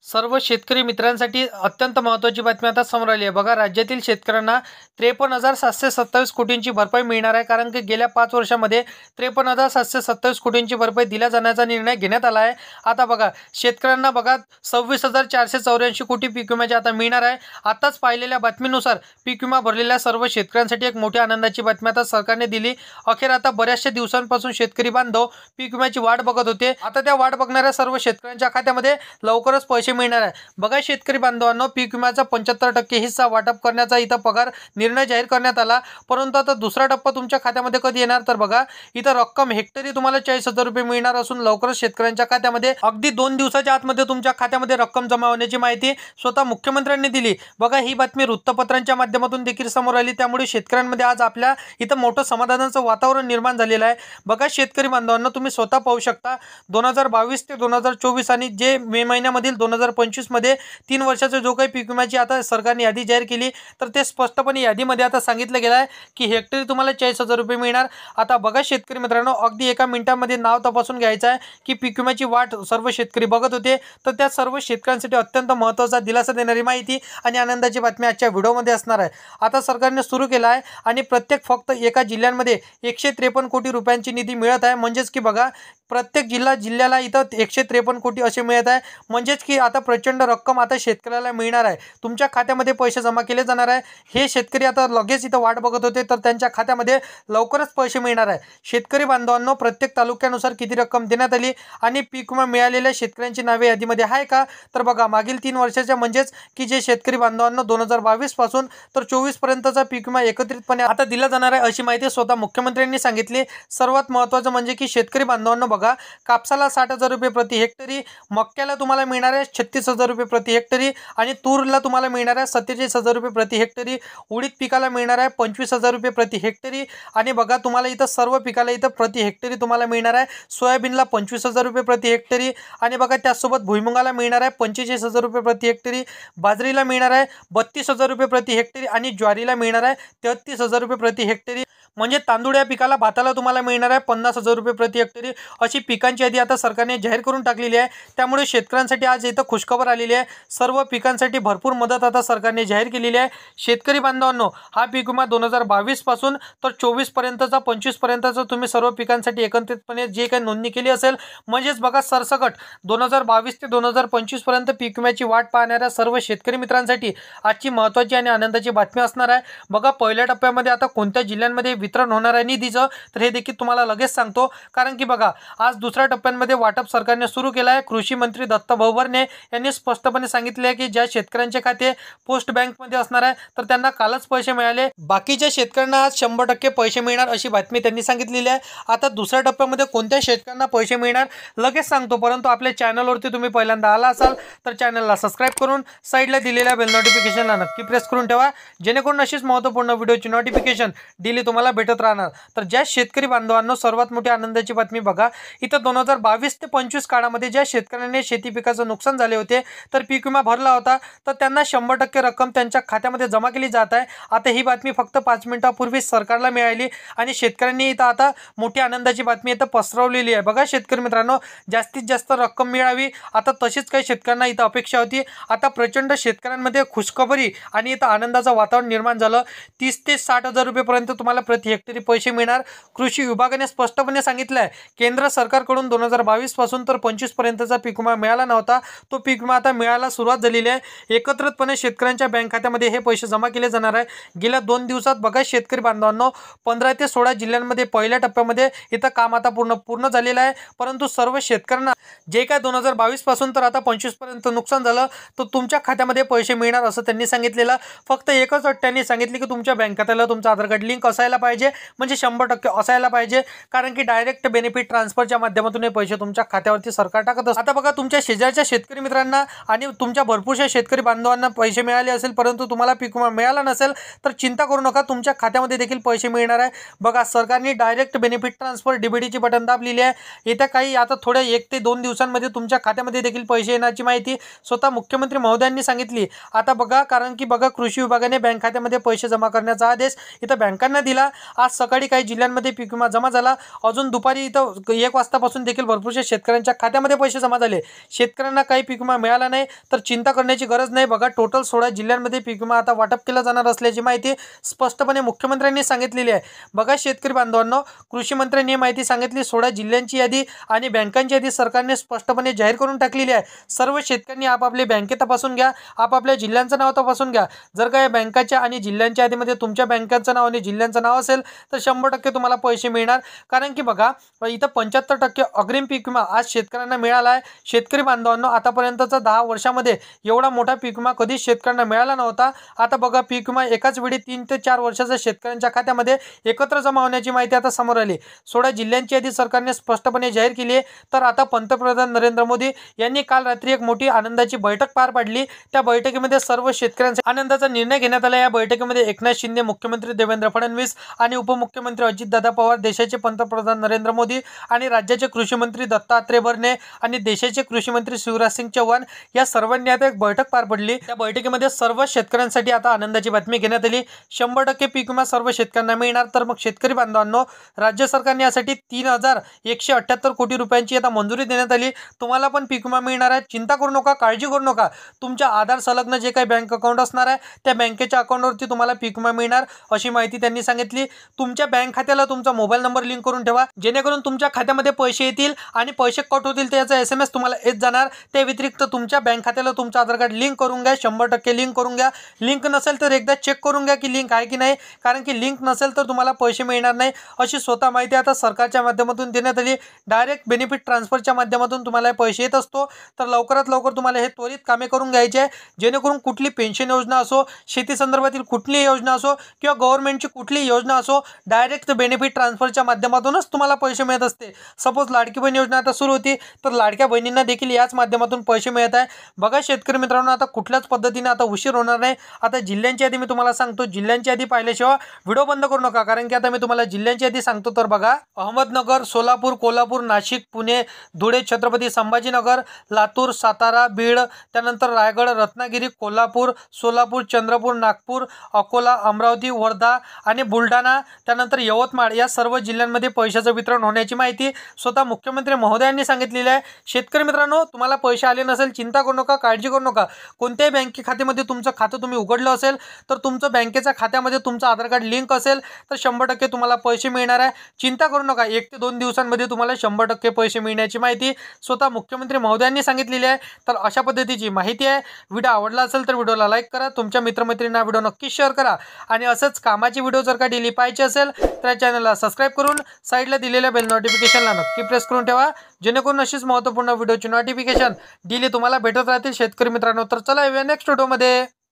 सर्व शेतकरी मित्रांसाठी अत्यंत महत्त्वाची बातमी आता समोर आली आहे। बघा, राज्यातील शेतकऱ्यांना 53,727 कोटींची भरपाई मिळणार आहे। कारण की गेल्या 5 वर्षांमध्ये 53,727 कोटींची भरपाई दिल्या जाण्याचा निर्णय घेण्यात आला आहे। आता बघा, शेतकऱ्यांना बघा 26,484 कोटी पीक विम्याचे आता मिळणार आहे। आताच पाहिलेल्या बातमीनुसार पीक विमा भरलेल्या सर्व शेतकऱ्यांसाठी एक मोठी आनंदाची बातमी आता सरकारने दिली। अखेर आता बऱ्याचशा दिवसांपासून शेतकरी बांधव पीक विम्याची वाट बघत होते। आता त्या वाट बघणाऱ्या सर्व शेतकऱ्यांच्या खात्यामध्ये लवकरच पैसे मिळणार आहे। बघा शेतकरी बांधवांनो, पीक विम्याचा 75% हिस्सा वाटप करण्याचा इथं पगार निर्णय जाहीर करण्यात आला। परंतु आता दुसरा टप्पा तुमच्या खात्यामध्ये कधी येणार, तर बघा इथं रक्कम हेक्टरी तुम्हाला 40,000 रुपये मिळणार असून लवकरच शेतकऱ्यांच्या खात्यामध्ये अगदी 2 दिवसाच्या आतमध्ये तुमच्या खात्यामध्ये रक्कम जमा होण्याची माहिती स्वतः मुख्यमंत्र्यांनी दिली। बघा, ही बातमी वृत्तपत्रांच्या माध्यमातून देखील समोर आली, त्यामुळे शेतकऱ्यांमध्ये आज आपल्या इथं मोठं समाधानाचं वातावरण निर्माण झालेलं आहे। बघा शेतकरी बांधवांना, तुम्ही स्वतः पाहू शकता 2022 ते 2024 आणि जे मे महिन्यामधील 2025 मध्ये 3 वर्षाचा जो काही पीक विम्याची आता सरकारने यादी जाहीर केली, तर ते स्पष्टपणे यादीमध्ये आता सांगितलं गेलं आहे की हेक्टरी तुम्हाला 40,000 रुपये मिळणार। आता बघा शेतकरी मित्रांनो, अगदी एका मिनिटामध्ये नाव तपासून घ्यायचं आहे की पीक विम्याची वाट सर्व शेतकरी बघत होते, तर त्या सर्व शेतकऱ्यांसाठी अत्यंत महत्त्वाचा दिलासा देणारी माहिती आणि आनंदाची बातमी आजच्या व्हिडिओमध्ये असणार आहे। आता सरकारने सुरू केला आहे आणि प्रत्येक फक्त एका जिल्ह्यांमध्ये 153 कोटी रुपयांची निधी मिळत आहे। म्हणजेच की बघा, प्रत्येक जिल्ह्याला इथं 153 कोटी असे मिळत आहे। म्हणजेच की आता प्रचंड रक्कम आता शेतकऱ्याला मिळणार आहे, तुमच्या खात्यामध्ये पैसे जमा केले जाणार आहे। हे शेतकरी आता लगेच इथं वाट बघत होते, तर त्यांच्या खात्यामध्ये लवकरच पैसे मिळणार आहे। शेतकरी बांधवांनो, प्रत्येक तालुक्यानुसार किती रक्कम देण्यात आली आणि पीक विमा मिळालेल्या शेतकऱ्यांची नावे यादीमध्ये आहे का, तर बघा मागील 3 वर्षाच्या म्हणजेच की जे शेतकरी बांधवांनो 2022 पासून तर 24 पर्यंतचा पीक विमा एकत्रितपणे आता दिला जाणार आहे, अशी माहिती स्वतः मुख्यमंत्र्यांनी सांगितली। सर्वात महत्त्वाचं म्हणजे की शेतकरी बांधवांनो बघा, कापसाला 60,000 रुपये प्रति हेक्टरी, मक्याला तुम्हाला मिळणार आहे 36,000 रुपये प्रति हेक्टरी आणि तूरला तुम्हाला मिळणार आहे 47,000 रुपये प्रति हेक्टरी, उडीद पिकाला मिळणार आहे 25,000 रुपये प्रति हेक्टरी आणि बघा तुम्हाला इथं सर्व पिकाला इथं प्रति हेक्टरी तुम्हाला मिळणार आहे। सोयाबीनला 25,000 रुपये प्रति हेक्टरी आणि बघा त्यासोबत भुईमुगाला मिळणार आहे 45,000 रुपये प्रति हेक्टरी, बाजरीला मिळणार आहे 32,000 रुपये प्रति हेक्टरी आणि ज्वारीला मिळणार आहे 33,000 रुपये प्रति हेक्टरी। म्हणजे तांदूळ या पिकाला, भाताला तुम्हाला मिळणार आहे 50,000 रुपये प्रति हेक्टरी। अशी पिकांची यादी आता सरकारने जाहीर करून टाकलेली आहे, त्यामुळे शेतकऱ्यांसाठी आज इथं खुशखबर आलेली आहे। सर्व पिकांसाठी भरपूर मदत आता सरकारने जाहीर केलेली आहे। शेतकरी बांधवांनो, हा पीक विमा 2022 पासून तर 24 पर्यंतचा 25 पर्यंतचा तुम्ही सर्व पिकांसाठी एकत्रितपणे जे काही नोंदणी केली असेल, म्हणजेच बघा सरसकट 2022 ते 2025 पर्यंत पीक विम्याची वाट पाहणाऱ्या सर्व शेतकरी मित्रांसाठी आजची महत्त्वाची आणि आनंदाची बातमी असणार आहे। बघा पहिल्या टप्प्यामध्ये आता कोणत्या जिल्ह्यांमध्ये वितरण होणार आहे निधीचं, तर हे देखील तुम्हाला लगेच सांगतो। कारण की बघा, आज दुसऱ्या टप्प्यांमध्ये वाटप सरकारने सुरू केलं आहे। कृषी मंत्री दत्ता भरणे यांनी स्पष्टपणे सांगितले आहे की ज्या शेतकऱ्यांचे खाते पोस्ट बँकमध्ये असणार आहे, तर त्यांना कालच पैसे मिळाले, बाकीच्या शेतकऱ्यांना आज 100% पैसे मिळणार अशी बातमी त्यांनी सांगितलेली आहे। आता दुसऱ्या टप्प्यामध्ये कोणत्या शेतकऱ्यांना पैसे मिळणार लगेच सांगतो, परंतु आपल्या चॅनलवरती तुम्ही पहिल्यांदा आला असाल तर चॅनलला सबस्क्राईब करून साईडला दिलेल्या बेल नोटिफिकेशनला नक्की प्रेस करून ठेवा, जेणेकरून अशीच महत्त्वपूर्ण व्हिडिओची नोटिफिकेशन डेली तुम्हाला भेटत राहणार। तर ज्या शेतकरी बांधवांनो, सर्वात मोठी आनंदाची बातमी बघा, इथं 2022 ते 25 काळामध्ये ज्या शेतकऱ्यांनी शेती पिकाचं नुकसान झाले होते, तर पीक विमा भरला होता, तर त्यांना 100% रक्कम त्यांच्या खात्यामध्ये जमा केली जात आहे। आता ही बातमी फक्त 5 मिनिटांपूर्वी सरकारला मिळाली आणि शेतकऱ्यांनी इथं आता मोठी आनंदाची बातमी इथं पसरवलेली आहे। बघा शेतकरी मित्रांनो, जास्तीत जास्त रक्कम मिळावी आता तशीच काही शेतकऱ्यांना इथं अपेक्षा होती। आता प्रचंड शेतकऱ्यांमध्ये खुशखबरी आणि इथं आनंदाचं वातावरण निर्माण झालं। 30 ते 60,000 रुपयेपर्यंत तुम्हाला प्रति हेक्टरी पैसे मिळणार। कृषी विभागाने स्पष्टपणे सांगितलं आहे, केंद्र सरकारकडून 2022 पासून तर 25 पर्यंतचा पीक विमा मिळाला नव्हता, तो पीक विमा आता मिळायला सुरुवात झालेली आहे। एकत्रितपणे शेतकऱ्यांच्या बँक खात्यामध्ये हे पैसे जमा केले जाणार आहे। गेल्या 2 दिवसात बघा शेतकरी बांधवांनो, 15 ते 16 जिल्ह्यांमध्ये पहिल्या टप्प्यामध्ये इथं काम आता पूर्ण झालेलं आहे। परंतु सर्व शेतकऱ्यांना जे काय 2022 पासून तर आता 25 पर्यंत नुकसान झालं, तर तुमच्या खात्यामध्ये पैसे मिळणार असं त्यांनी सांगितलेलं। फक्त एकच अट त्यांनी सांगितली की तुमच्या बँक खात्याला तुमचं आधार कार्ड लिंक असायला पाहिजे, म्हणजे 100% असायला पाहिजे, कारण की डायरेक्ट बेनिफिट ट्रान्सफरच्या माध्यमातून हे पैसे तुमच्या खात्यावरती सरकार टाकत असतं। आता बघा, तुमच्या शेजारच्या शेतकरी मित्रांना आणि तुमच्या भरपूरशा शेतकरी बांधवांना पैसे मिळाले असेल, परंतु तुम्हाला पीक विमा मिळाला नसेल, तर चिंता करू नका, तुमच्या खात्यामध्ये देखील पैसे मिळणार आहे। बघा, सरकारने डायरेक्ट बेनिफिट ट्रान्सफर डीबीटीची बटन दाबलेली आहे। येत्या काही आता थोड्या 1 ते 2 दिवसांमध्ये तुमच्या खात्यामध्ये देखील पैसे येण्याची माहिती स्वतः मुख्यमंत्री महोदयांनी सांगितली। आता बघा, कारण की बघा कृषी विभागाने बँक खात्यामध्ये पैसे जमा करण्याचा आदेश इथं बँकांना दिला, आज सकाळी काही जिल्ह्यांमध्ये पीक विमा जमा झाला. अजून दुपारी इथं 1 वाजतापासून देखील भरपूरशा शेतकऱ्यांच्या खात्यामध्ये पैसे जमा झाले. शेतकऱ्यांना काही पीक विमा मिळाला नाही तर चिंता करण्याची गरज नाही. बघा, टोटल 16 जिल्ह्यांमध्ये पीक विमा आता वाटप केला जाणार असल्याची माहिती स्पष्टपणे मुख्यमंत्र्यांनी सांगितलेली आहे. बघा शेतकरी बांधवांनो, कृषी मंत्र्यांनी माहिती सांगितली. 16 जिल्ह्यांची यादी आणि बँकांची यादी सरकारने स्पष्टपणे जाहीर करून टाकलेली आहे. सर्व शेतकऱ्यांनी आपापले बँके तपासून घ्या, आपापल्या जिल्ह्यांचं नाव तपासून घ्या. जर का या बँकाच्या आणि जिल्ह्यांच्या यादीमध्ये तुमच्या बँकेचं नाव आणि जिल्ह्यांचं नाव असेल तर 100% तुम्हाला पैसे मिळणार. कारण की बघा, इथं 75% अग्रिम पीक विमा आज शेतकऱ्यांना मिळाला आहे. शेतकरी बांधवांनो, आतापर्यंतचा 10 वर्षामध्ये एवढा मोठा पीक विमा कधीच शेतकऱ्यांना मिळाला नव्हता. आता बघा, पीक विमा एकाच वेळी 3 ते 4 वर्षाच्या शेतकऱ्यांच्या खात्यामध्ये एकत्र जमा होण्याची माहिती आता समोर आली. 16 जिल्ह्यांची यादी सरकारने स्पष्टपणे जाहीर केली आहे. तर आता पंतप्रधान नरेंद्र मोदी यांनी काल रात्री एक मोठी आनंदाची बैठक पार पाडली. त्या बैठकीमध्ये सर्व शेतकऱ्यांचा आनंदाचा निर्णय घेण्यात आला. या बैठकीमध्ये एकनाथ शिंदे, मुख्यमंत्री देवेंद्र फडणवीस आणि उपमुख्यमंत्री अजितदादा पवार, देशाचे पंतप्रधान नरेंद्र मोदी आणि राज्याचे कृषी मंत्री दत्तात्रय भरणे आणि देशाचे कृषी मंत्री शिवराज सिंग चौहान या सर्वांनी आता एक बैठक पार पडली. त्या बैठकीमध्ये सर्व शेतकऱ्यांसाठी आता आनंदाची बातमी घेण्यात आली. 100% पीक विमा सर्व शेतकऱ्यांना मिळणार. तर मग शेतकरी बांधवांनो, राज्य सरकारने यासाठी 3,178 कोटी रुपयांची आता मंजुरी देण्यात आली. तुम्हाला पण पीक विमा मिळणार आहे. चिंता करू नका, काळजी करू नका. तुमच्या आधार संलग्न जे काही बँक अकाउंट असणार आहे त्या बँकेच्या अकाउंटवरती तुम्हाला पीक विमा मिळणार अशी माहिती त्यांनी सांगितली. तुमच्या बँक खात्याला तुमचा मोबाईल नंबर लिंक करून ठेवा, जेणेकरून तुमच्या खात्यामध्ये पैसे येतील आणि पैसे कट होतील त्याचा SMS तुम्हाला येत जाणार. त्या व्यतिरिक्त तुमच्या बँक खात्याला तुमचं आधार कार्ड लिंक करून घ्या. 100% लिंक करून घ्या. लिंक नसेल तर एकदा चेक करून घ्या की लिंक आहे की नाही, कारण की लिंक नसेल तर तुम्हाला पैसे मिळणार नाही अशी स्वतः माहिती आता सरकारच्या माध्यमातून देण्यात आली. डायरेक्ट बेनिफिट ट्रान्सफरच्या माध्यमातून तुम्हाला पैसे येत असतो. तर लवकरात लवकर तुम्हाला हे त्वरित कामे करून घ्यायचे आहे, जेणेकरून कुठली पेन्शन योजना असो, शेती संदर्भातील कुठलीही योजना असो किंवा गव्हर्नमेंटची कुठलीही योजना असो, डायरेक्ट बेनिफिट ट्रान्सफरच्या माध्यमातूनच तुम्हाला पैसे मिळत असते. सपोज लाडकी बहीण योजना आता सुरू होती तर लाडक्या बहिणींना देखील याच माध्यमातून पैसे मिळत आहे. बघा शेतकरी मित्रांनो, आता कुठल्याच पद्धतीने आता उशीर होणार नाही. आता जिल्ह्यांची यादी मी तुम्हाला सांगतो. जिल्ह्यांची यादी पाहिल्याशिवाय व्हिडिओ बंद करू नका, कारण की आता मी तुम्हाला जिल्ह्यांची यादी सांगतो. तर बघा, अहमदनगर, सोलापूर, कोल्हापूर, नाशिक, पुणे, धुळे, छत्रपती संभाजीनगर, लातूर, सातारा, बीड, त्यानंतर रायगड, रत्नागिरी, कोल्हापूर, सोलापूर, चंद्रपूर, नागपूर, अकोला, अमरावती, वर्धा आणि बुलढाणा, त्यानंतर यवतमाळ या सर्व जिल्ह्यांमध्ये पैशाचं वितरण होण्याची माहिती स्वतः मुख्यमंत्री महोदयांनी सांगितलेली आहे. शेतकरी मित्रांनो, तुम्हाला पैसे आले नसेल चिंता करू नका, काळजी करू नका. कोणत्याही बँके खात्यामध्ये तुमचं खातं तुम्ही उघडलं असेल तर तुमचं बँकेच्या खात्यामध्ये तुमचं आधार कार्ड लिंक असेल तर 100% तुम्हाला पैसे मिळणार आहे. चिंता करू नका. 1 ते 2 दिवसांमध्ये तुम्हाला 100% पैसे मिळण्याची माहिती स्वतः मुख्यमंत्री महोदयांनी सांगितलेली आहे. तर अशा पद्धतीची माहिती आहे. व्हिडिओ आवडला असेल तर व्हिडिओला लाईक करा, तुमच्या मित्रमैत्रिणींना व्हिडिओ नक्की शेअर करा आणि असंच कामाची व्हिडिओ जर का डेली पाहायची असेल तर चॅनलला सबस्क्राईब करून साईडला दिलेल्या बेल नोटिफिकेशनला नक्की प्रेस करून ठेवा, जेणेकरून अशीच महत्त्वपूर्ण व्हिडिओची नोटिफिकेशन डेली तुम्हाला भेटत राहतील शेतकरी मित्रांनो. तर चला येऊया नेक्स्ट व्हिडिओमध्ये.